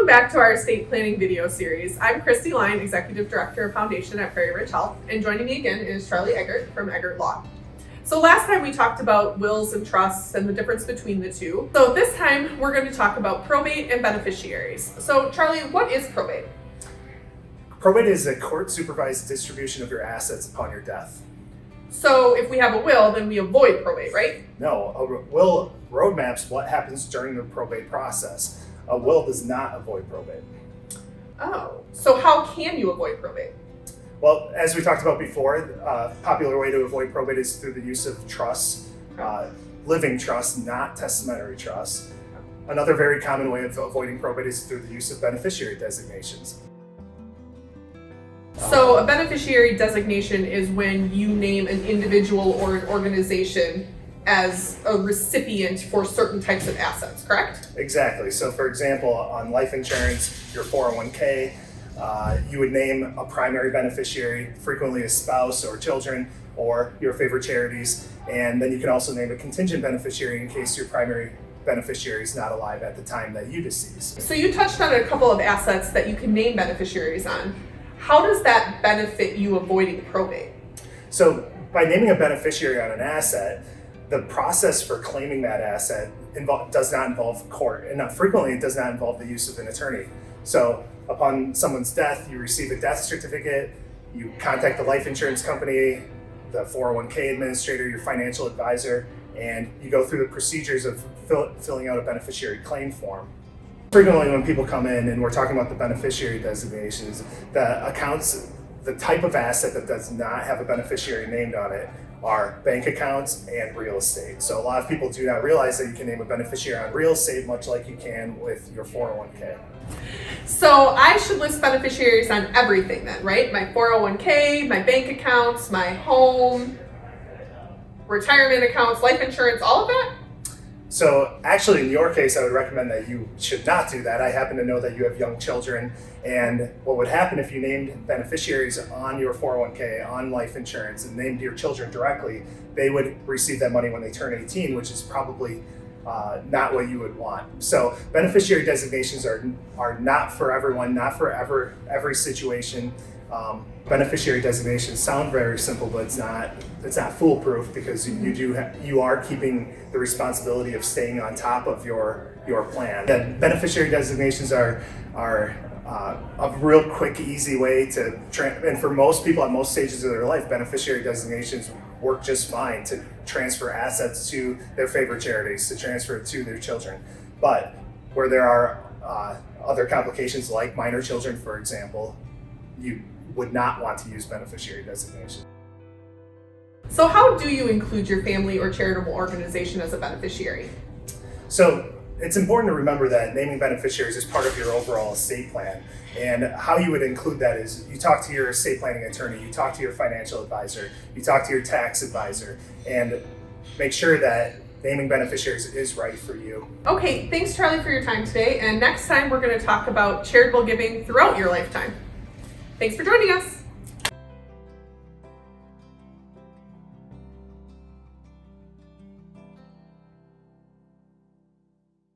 back to our estate planning video series. I'm Christy Line, Executive Director of Foundation at Prairie Ridge Health, and joining me again is Charlie Eggert from Eggert Law. So last time we talked about wills and trusts and the difference between the two. So this time we're going to talk about probate and beneficiaries. So Charlie, what is probate? Probate is a court-supervised distribution of your assets upon your death. So if we have a will, then we avoid probate, right? No, a will roadmaps what happens during the probate process. A will does not avoid probate. Oh, so how can you avoid probate? Well, as we talked about before, a popular way to avoid probate is through the use of trusts, living trusts, not testamentary trusts. Another very common way of avoiding probate is through the use of beneficiary designations. So a beneficiary designation is when you name an individual or an organization as a recipient for certain types of assets, correct? Exactly. So for example, on life insurance, your 401k, you would name a primary beneficiary, frequently a spouse or children, or your favorite charities. And then you can also name a contingent beneficiary in case your primary beneficiary is not alive at the time that you decease. So you touched on a couple of assets that you can name beneficiaries on. How does that benefit you avoiding probate? So by naming a beneficiary on an asset, the process for claiming that asset does not involve court, and frequently it does not involve the use of an attorney. So upon someone's death, you receive a death certificate, you contact the life insurance company, the 401k administrator, your financial advisor, and you go through the procedures of filling out a beneficiary claim form. Frequently when people come in and we're talking about the beneficiary designations, the type of asset that does not have a beneficiary named on it are bank accounts and real estate. So a lot of people do not realize that you can name a beneficiary on real estate much like you can with your 401k. So I should list beneficiaries on everything then, right? My 401k, my bank accounts, my home, retirement accounts, life insurance, all of that? So actually in your case, I would recommend that you should not do that. I happen to know that you have young children, and what would happen if you named beneficiaries on your 401k, on life insurance, and named your children directly, they would receive that money when they turn 18, which is probably not what you would want. So beneficiary designations are not for everyone, not for every situation. Beneficiary designations sound very simple, but it's not foolproof, because you are keeping the responsibility of staying on top of your plan. And beneficiary designations are a real quick, easy way to and for most people at most stages of their life, beneficiary designations work just fine to transfer assets to their favorite charities, to transfer it to their children. But where there are other complications like minor children, for example, you would not want to use beneficiary designation. So how do you include your family or charitable organization as a beneficiary? So it's important to remember that naming beneficiaries is part of your overall estate plan. And how you would include that is you talk to your estate planning attorney, you talk to your financial advisor, you talk to your tax advisor, and make sure that naming beneficiaries is right for you. Okay, thanks Charlie for your time today. And next time we're going to talk about charitable giving throughout your lifetime. Thanks for joining us.